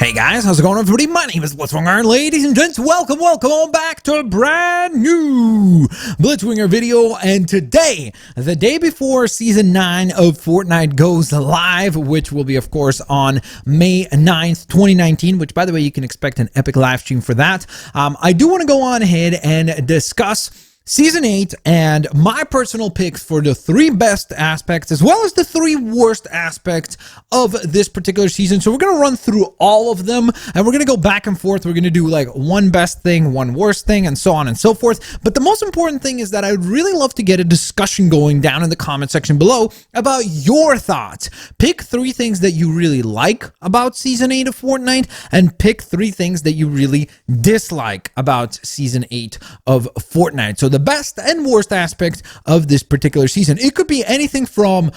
Hey guys, how's it going everybody? My name is Blitzwinger, and ladies and gents, welcome on back to a brand new Blitzwinger video. And today, the day before Season 9 of Fortnite goes live, which will be, of course, on May 9th, 2019, which, by the way, you can expect an epic live stream for that. I do want to go on ahead and discuss Season 8 and my personal picks for the 3 best aspects as well as the 3 worst aspects of this particular season. So we're going to run through all of them and we're going to go back and forth. We're going to do like one best thing, one worst thing, and so on and so forth. But the most important thing is that I'd really love to get a discussion going down in the comment section below about your thoughts. Pick 3 things that you really like about Season 8 of Fortnite and pick 3 things that you really dislike about Season 8 of Fortnite. So the best and worst aspect of this particular season. It could be anything from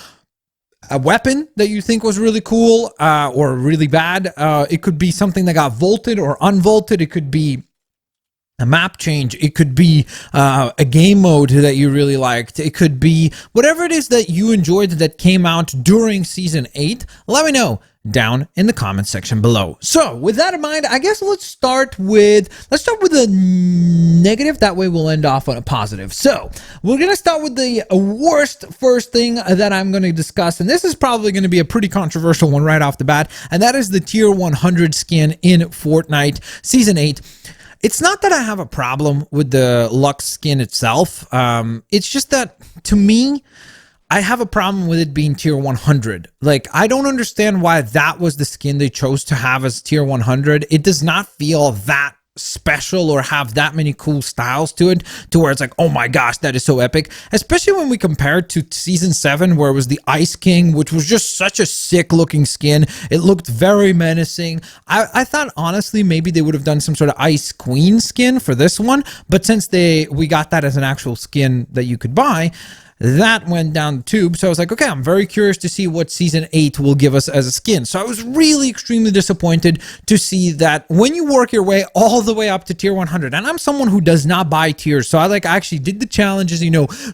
a weapon that you think was really cool or really bad. It could be something that got vaulted or unvaulted. It could be a map change. It could be a game mode that you really liked. It could be whatever it is that you enjoyed that came out during Season 8. Let me know down in the comment section below. So with that in mind, I guess let's start with the negative. That way we'll end off on a positive. So we're going to start with the worst first thing that I'm going to discuss. And this is probably going to be a pretty controversial one right off the bat. And that is the Tier 100 skin in Fortnite Season 8. It's not that I have a problem with the Lux skin itself. It's just that, to me, I have a problem with it being Tier 100. Like, I don't understand why that was the skin they chose to have as Tier 100. It does not feel that special or have that many cool styles to it, to where it's like, oh my gosh, that is so epic. Especially when we compare it to Season 7, where it was the Ice King, which was just such a sick looking skin. It looked very menacing. I thought, honestly, maybe they would have done some sort of Ice Queen skin for this one, but since we got that as an actual skin that you could buy, that went down the tube. So I was like, okay, I'm very curious to see what Season 8 will give us as a skin. So I was really extremely disappointed to see that when you work your way all the way up to Tier 100, and I'm someone who does not buy tiers, so I actually did the challenges,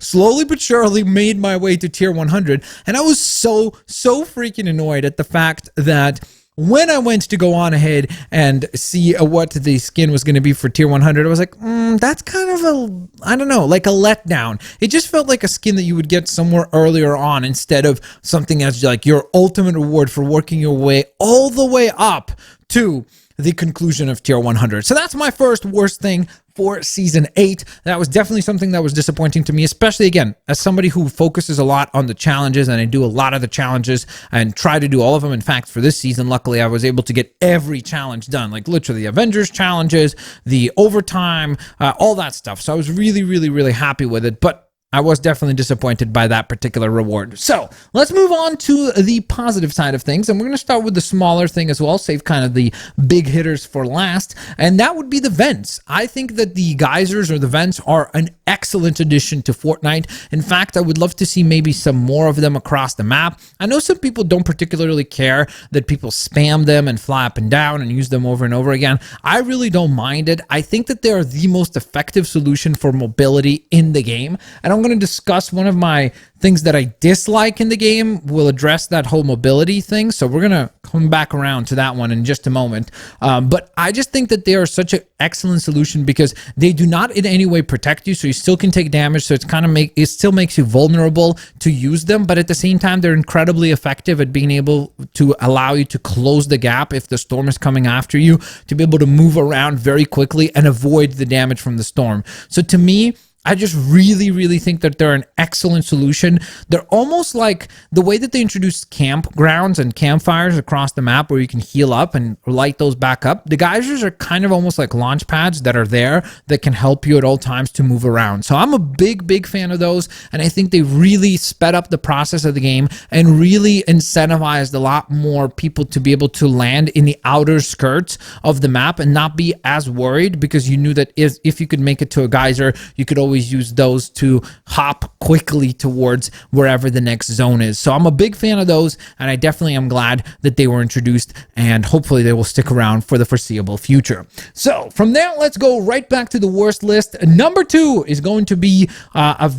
slowly but surely made my way to Tier 100, and I was so freaking annoyed at the fact that when I went to go on ahead and see what the skin was going to be for Tier 100, I was like, that's kind of I don't know, like a letdown. It just felt like a skin that you would get somewhere earlier on instead of something as like your ultimate reward for working your way all the way up to the conclusion of Tier 100. So that's my first worst thing for Season 8. That was definitely something that was disappointing to me, especially, again, as somebody who focuses a lot on the challenges, and I do a lot of the challenges and try to do all of them. In fact, for this season, luckily, I was able to get every challenge done, like literally Avengers challenges, the overtime, all that stuff. So I was really happy with it, but I was definitely disappointed by that particular reward. So let's move on to the positive side of things. And we're going to start with the smaller thing as well, save kind of the big hitters for last. And that would be the vents. I think that the geysers or the vents are an excellent addition to Fortnite. In fact, I would love to see maybe some more of them across the map. I know some people don't particularly care that people spam them and fly up and down and use them over and over again. I really don't mind it. I think that they are the most effective solution for mobility in the game. And I'm going to discuss one of my things that I dislike in the game. We'll address that whole mobility thing. So we're going to come back around to that one in just a moment. But I just think that they are such an excellent solution because they do not in any way protect you. So you still can take damage. So it still makes you vulnerable to use them. But at the same time, they're incredibly effective at being able to allow you to close the gap if the storm is coming after you, to be able to move around very quickly and avoid the damage from the storm. So to me, I just really think that they're an excellent solution. They're almost like the way that they introduced campgrounds and campfires across the map where you can heal up and light those back up. The geysers are kind of almost like launch pads that are there that can help you at all times to move around. So I'm a big fan of those, and I think they really sped up the process of the game and really incentivized a lot more people to be able to land in the outer skirts of the map and not be as worried, because you knew that if you could make it to a geyser, you could always use those to hop quickly towards wherever the next zone is. So I'm a big fan of those, and I definitely am glad that they were introduced, and hopefully they will stick around for the foreseeable future. So from there, let's go right back to the worst list. Number 2 is going to be well,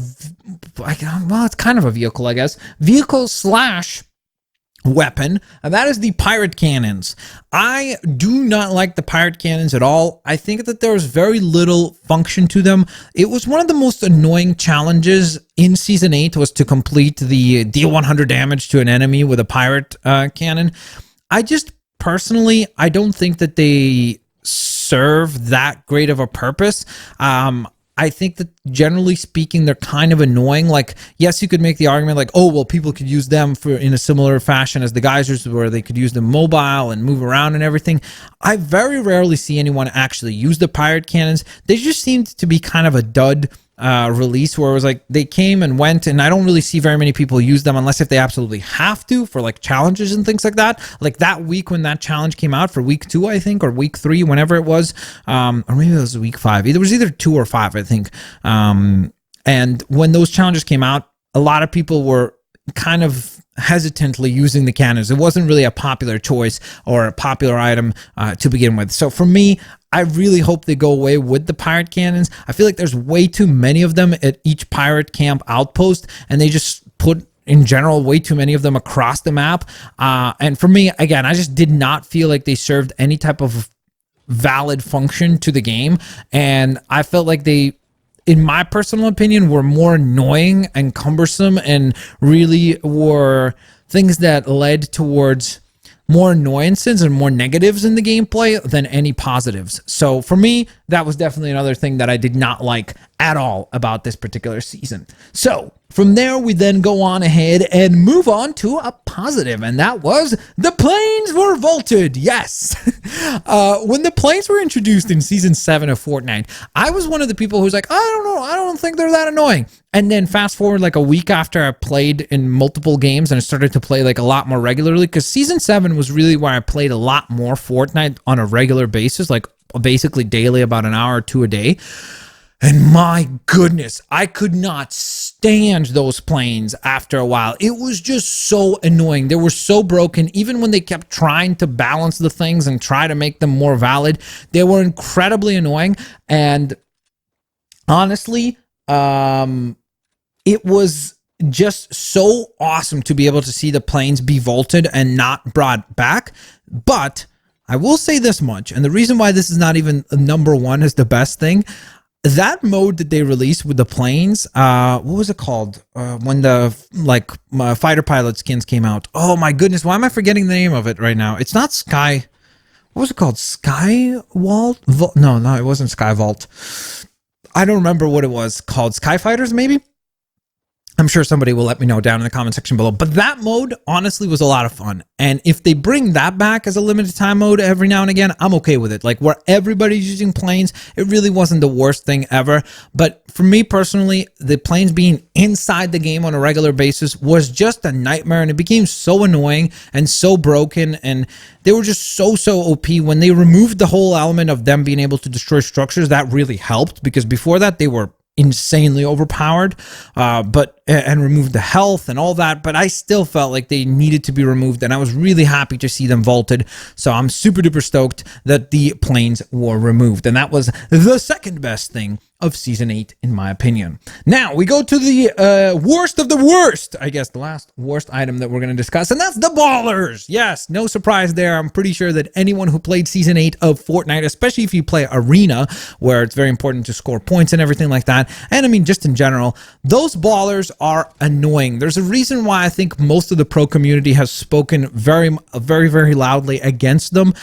it's kind of a vehicle, I guess. Vehicle slash weapon, and that is the pirate cannons. I do not like the pirate cannons at all. I think that there was very little function to them. It was one of the most annoying challenges in Season 8 was to complete the deal 100 damage to an enemy with a pirate cannon. I just, personally, I don't think that they serve that great of a purpose. I think that generally speaking, they're kind of annoying. Like, yes, you could make the argument like, oh, well, people could use them for in a similar fashion as the geysers, where they could use them mobile and move around and everything. I very rarely see anyone actually use the pirate cannons. They just seemed to be kind of a dud release, where it was like they came and went, and I don't really see very many people use them unless if they absolutely have to for like challenges and things like that. Like that week when that challenge came out for week 2, I think, or week 3, whenever it was, or maybe it was week 5. It was either 2 or 5, I think. And when those challenges came out, a lot of people were kind of hesitantly using the cannons. It wasn't really a popular choice or a popular item to begin with. So for me, I really hope they go away with the pirate cannons. I feel like there's way too many of them at each pirate camp outpost, and they just put, in general, way too many of them across the map. And for me, again, I just did not feel like they served any type of valid function to the game. And I felt like they, in my personal opinion, were more annoying and cumbersome, and really were things that led towards more annoyances and more negatives in the gameplay than any positives. So for me, that was definitely another thing that I did not like at all about this particular season. So from there, we then go on ahead and move on to a positive, and that was the planes were vaulted. Yes. When the planes were introduced in Season 7 of Fortnite, I was one of the people who was like, I don't know, I don't think they're that annoying. And then fast forward like a week after I played in multiple games and I started to play like a lot more regularly, because Season 7 was really where I played a lot more Fortnite on a regular basis, like basically daily, about an hour or 2 a day. And my goodness, I could not stand those planes after a while. It was just so annoying. They were so broken. Even when they kept trying to balance the things and try to make them more valid, they were incredibly annoying. And honestly, it was just so awesome to be able to see the planes be vaulted and not brought back. But I will say this much, and the reason why this is not even number 1 is the best thing. That mode that they released with the planes, what was it called? When the fighter pilot skins came out. Oh my goodness, why am I forgetting the name of it right now? It's not Sky. What was it called? Sky Vault? No, it wasn't Sky Vault. I don't remember what it was called. Sky Fighters, maybe? I'm sure somebody will let me know down in the comment section below. But that mode, honestly, was a lot of fun. And if they bring that back as a limited time mode every now and again, I'm okay with it. Like, where everybody's using planes, it really wasn't the worst thing ever. But for me personally, the planes being inside the game on a regular basis was just a nightmare. And it became so annoying and so broken. And they were just so OP. When they removed the whole element of them being able to destroy structures, that really helped. Because before that, they were insanely overpowered, and removed the health and all that, but I still felt like they needed to be removed, and I was really happy to see them vaulted. So I'm super duper stoked that the planes were removed, and that was the second best thing of Season 8, in my opinion. Now, we go to the worst of the worst, I guess, the last worst item that we're going to discuss, and that's the ballers. Yes, no surprise there. I'm pretty sure that anyone who played Season 8 of Fortnite, especially if you play Arena, where it's very important to score points and everything like that, and I mean, just in general, those ballers are annoying. There's a reason why I think most of the pro community has spoken very loudly against them.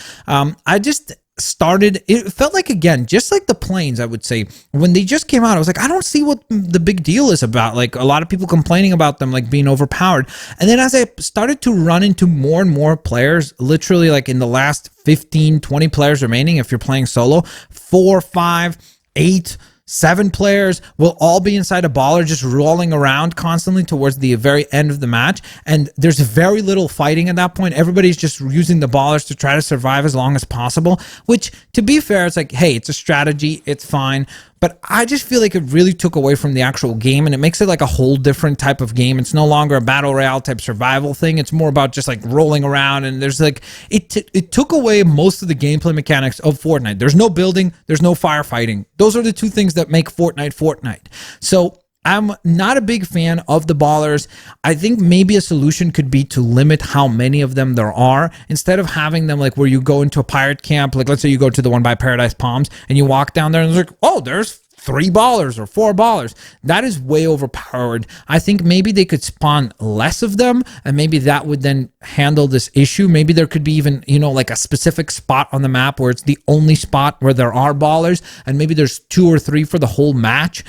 It felt like, again, just like the planes, I would say, when they just came out, I was like, I don't see what the big deal is about. Like, a lot of people complaining about them, like, being overpowered. And then as I started to run into more and more players, literally, like, in the last 15, 20 players remaining, if you're playing solo, 4, 5, 8, 7 players will all be inside a baller, just rolling around constantly towards the very end of the match. And there's very little fighting at that point. Everybody's just using the ballers to try to survive as long as possible, which, to be fair, it's like, hey, it's a strategy. It's fine. But I just feel like it really took away from the actual game, and it makes it like a whole different type of game. It's no longer a battle royale type survival thing. It's more about just like rolling around, and there's like, it took away most of the gameplay mechanics of Fortnite. There's no building, there's no firefighting. Those are the two things that make Fortnite Fortnite. So I'm not a big fan of the ballers. I think maybe a solution could be to limit how many of them there are, instead of having them like where you go into a pirate camp, like let's say you go to the one by Paradise Palms and you walk down there and it's like, oh, there's 3 ballers or 4 ballers. That is way overpowered. I think maybe they could spawn less of them, and maybe that would then handle this issue. Maybe there could be even, you know, like a specific spot on the map where it's the only spot where there are ballers, and maybe there's 2 or 3 for the whole match.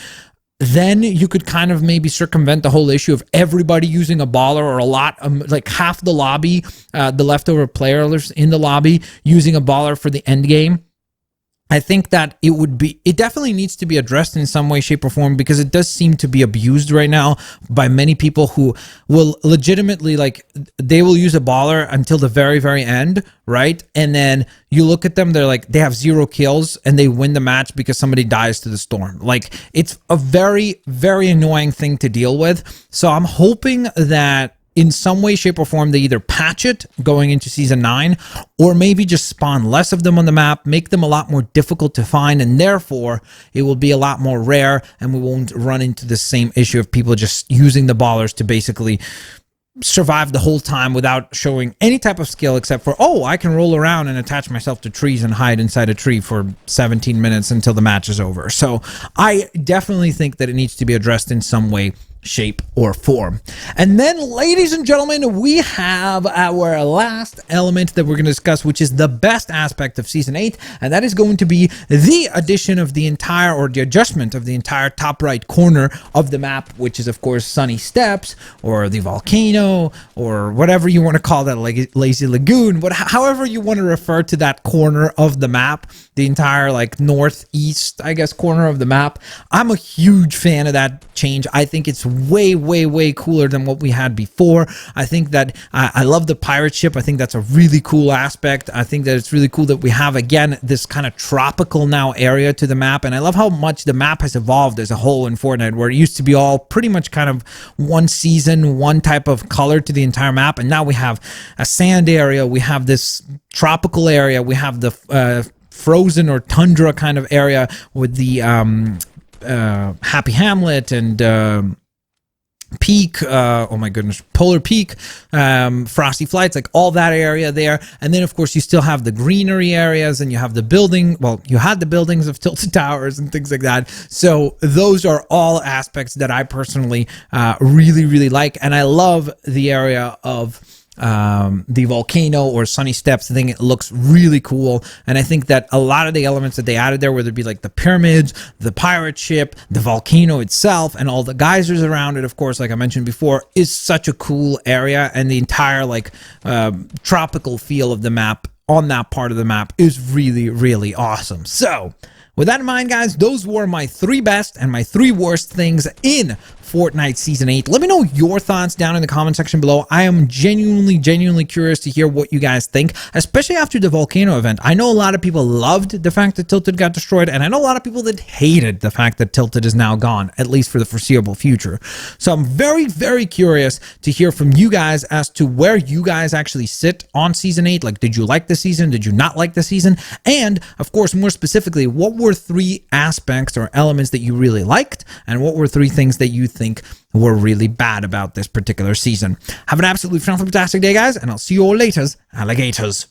Then you could kind of maybe circumvent the whole issue of everybody using a baller, or a lot, like half the lobby, the leftover players in the lobby using a baller for the end game. I think that it definitely needs to be addressed in some way, shape, or form, because it does seem to be abused right now by many people who will legitimately, like, they will use a baller until the very, very end, right? And then you look at them, they're like, they have 0 kills and they win the match because somebody dies to the storm. Like, it's a very, very annoying thing to deal with. So I'm hoping that in some way, shape, or form, they either patch it going into Season 9, or maybe just spawn less of them on the map, make them a lot more difficult to find, and therefore, it will be a lot more rare, and we won't run into the same issue of people just using the ballers to basically survive the whole time without showing any type of skill, except for, oh, I can roll around and attach myself to trees and hide inside a tree for 17 minutes until the match is over. So I definitely think that it needs to be addressed in some way, shape, or form. And then, ladies and gentlemen, we have our last element that we're going to discuss, which is the best aspect of Season 8, and that is going to be the addition of the entire, or the adjustment of the entire top right corner of the map, which is, of course, Sunny Steps, or the volcano, or whatever you want to call that, like Lazy Lagoon, however you want to refer to that corner of the map, the entire, like, northeast, I guess, corner of the map. I'm a huge fan of that change. I think it's way cooler than what we had before. I think that I love the pirate ship. I think that's a really cool aspect. I think that it's really cool that we have, again, this kind of tropical now area to the map, and I love how much the map has evolved as a whole in Fortnite, where it used to be all pretty much kind of one season, one type of color to the entire map, and now we have a sand area, we have this tropical area, we have the frozen or tundra kind of area with the Happy Hamlet and Peak, oh my goodness, Polar Peak, Frosty Flights, like all that area there. And then, of course, you still have the greenery areas, and you have the building, well, you had the buildings of Tilted Towers and things like that. So those are all aspects that I personally really like. And I love the area of the volcano or Sunny Steps. I think it looks really cool, and I think that a lot of the elements that they added there, whether it be like the pyramids, the pirate ship, the volcano itself, and all the geysers around it, of course, like I mentioned before, is such a cool area, and the entire like tropical feel of the map on that part of the map is really awesome. So with that in mind, guys, those were my 3 best and my 3 worst things in Fortnite Season 8. Let me know your thoughts down in the comment section below. I am genuinely curious to hear what you guys think, especially after the volcano event. I know a lot of people loved the fact that Tilted got destroyed, and I know a lot of people that hated the fact that Tilted is now gone, at least for the foreseeable future. So I'm very curious to hear from you guys as to where you guys actually sit on Season 8. Like, did you like the season? Did you not like the season? And, of course, more specifically, what were 3 aspects or elements that you really liked, and what were 3 things that you think were really bad about this particular season? Have an absolutely fantastic day, guys, and I'll see you all later, alligators.